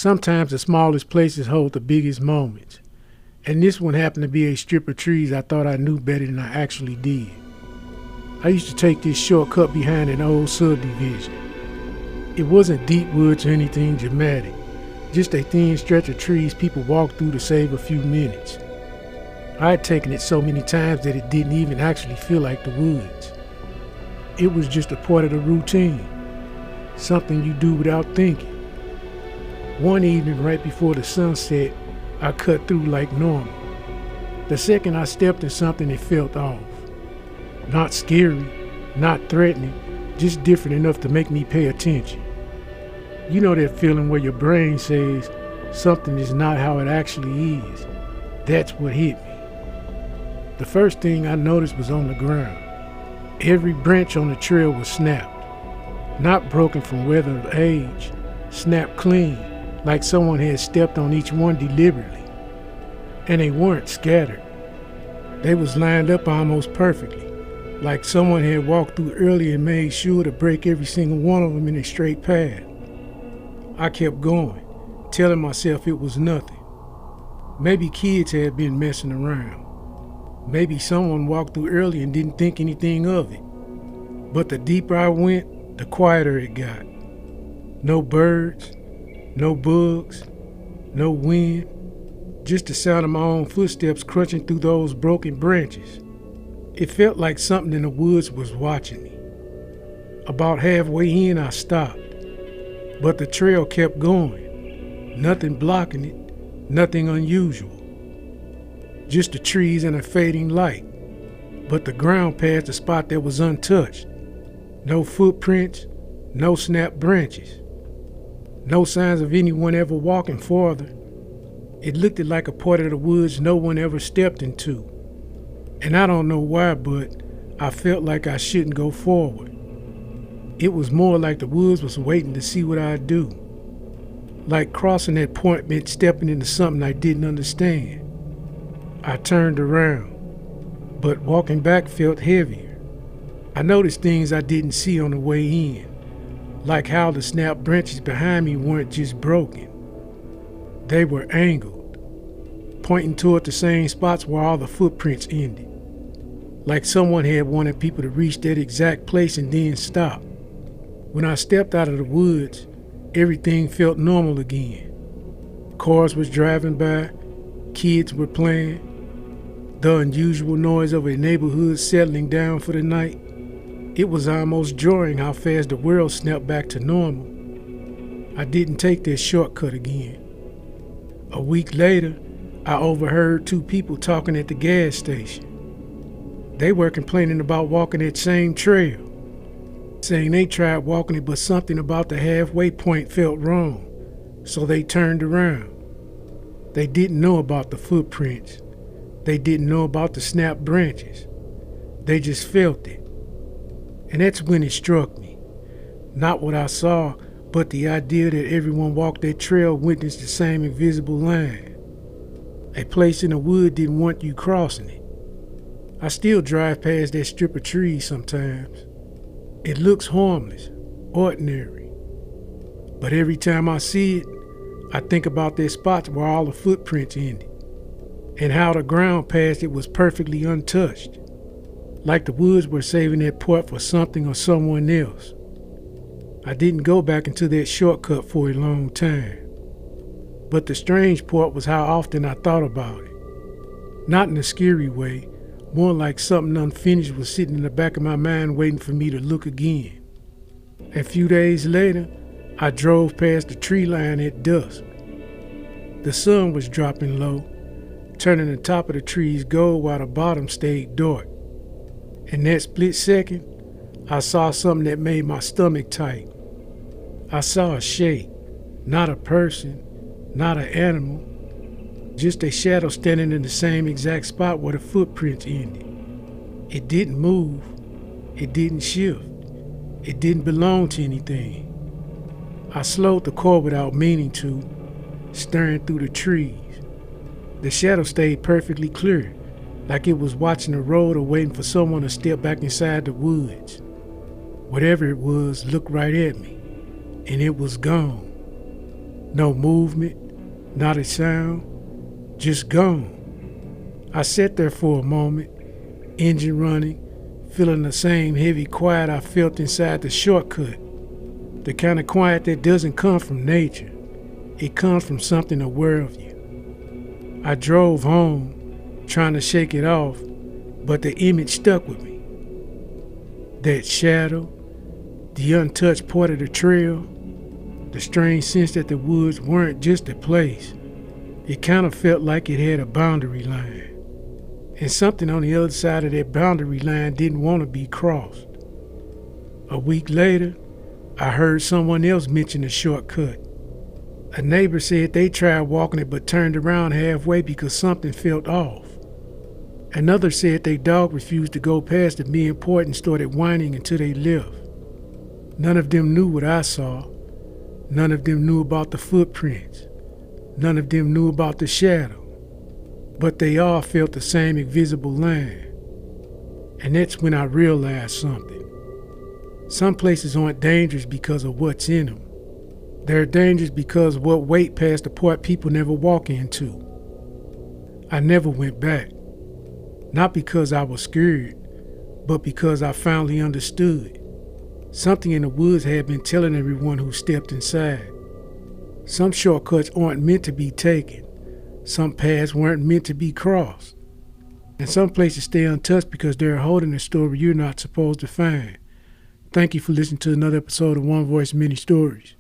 Sometimes the smallest places hold the biggest moments, and this one happened to be a strip of trees I thought I knew better than I actually did. I used to take this shortcut behind an old subdivision. It wasn't deep woods or anything dramatic, just a thin stretch of trees people walked through to save a few minutes. I had taken it so many times that it didn't even actually feel like the woods. It was just a part of the routine, something you do without thinking. One evening right before the sunset, I cut through like normal. The second I stepped in something, it felt off. Not scary, not threatening, just different enough to make me pay attention. You know that feeling where your brain says something is not how it actually is. That's what hit me. The first thing I noticed was on the ground. Every branch on the trail was snapped. Not broken from weather or age, snapped clean, like someone had stepped on each one deliberately. And they weren't scattered. They was lined up almost perfectly, like someone had walked through early and made sure to break every single one of them in a straight path. I kept going, telling myself it was nothing. Maybe kids had been messing around. Maybe someone walked through early and didn't think anything of it. But the deeper I went, the quieter it got. No birds, no bugs, no wind, just the sound of my own footsteps crunching through those broken branches. It felt like something in the woods was watching me. About halfway in, I stopped, but the trail kept going. Nothing blocking it, nothing unusual. Just the trees and a fading light, but the ground past the spot that was untouched. No footprints, no snapped branches. No signs of anyone ever walking farther. It looked like a part of the woods no one ever stepped into. And I don't know why, but I felt like I shouldn't go forward. It was more like the woods was waiting to see what I'd do. Like crossing that point meant stepping into something I didn't understand. I turned around, but walking back felt heavier. I noticed things I didn't see on the way in. Like how the snapped branches behind me weren't just broken. They were angled, pointing toward the same spots where all the footprints ended. Like someone had wanted people to reach that exact place and then stop. When I stepped out of the woods, everything felt normal again. Cars was driving by, kids were playing. The unusual noise of a neighborhood settling down for the night. It was almost jarring how fast the world snapped back to normal. I didn't take that shortcut again. A week later, I overheard two people talking at the gas station. They were complaining about walking that same trail, saying they tried walking it but something about the halfway point felt wrong, so they turned around. They didn't know about the footprints. They didn't know about the snapped branches. They just felt it. And that's when it struck me. Not what I saw, but the idea that everyone walked that trail witnessed the same invisible line. A place in the wood didn't want you crossing it. I still drive past that strip of trees sometimes. It looks harmless, ordinary. But every time I see it, I think about that spot where all the footprints ended, and how the ground past it was perfectly untouched. Like the woods were saving that part for something or someone else. I didn't go back into that shortcut for a long time. But the strange part was how often I thought about it. Not in a scary way, more like something unfinished was sitting in the back of my mind waiting for me to look again. A few days later, I drove past the tree line at dusk. The sun was dropping low, turning the top of the trees gold while the bottom stayed dark. In that split second, I saw something that made my stomach tight. I saw a shape, not a person, not an animal, just a shadow standing in the same exact spot where the footprints ended. It didn't move, it didn't shift, it didn't belong to anything. I slowed the car without meaning to, staring through the trees. The shadow stayed perfectly clear, like it was watching the road or waiting for someone to step back inside the woods. Whatever it was looked right at me, and it was gone. No movement, not a sound, just gone. I sat there for a moment, engine running, feeling the same heavy quiet I felt inside the shortcut. The kind of quiet that doesn't come from nature. It comes from something aware of you. I drove home, trying to shake it off, but the image stuck with me. That shadow, the untouched part of the trail, the strange sense that the woods weren't just a place. It kind of felt like it had a boundary line. And something on the other side of that boundary line didn't want to be crossed. A week later, I heard someone else mention the shortcut. A neighbor said they tried walking it but turned around halfway because something felt off. Another said their dog refused to go past the main point and started whining until they left. None of them knew what I saw. None of them knew about the footprints. None of them knew about the shadow. But they all felt the same invisible line. And that's when I realized something. Some places aren't dangerous because of what's in them. They're dangerous because of what wait past the part people never walk into. I never went back. Not because I was scared, but because I finally understood. Something in the woods had been telling everyone who stepped inside. Some shortcuts aren't meant to be taken. Some paths weren't meant to be crossed. And some places stay untouched because they're holding a story you're not supposed to find. Thank you for listening to another episode of One Voice Many Stories.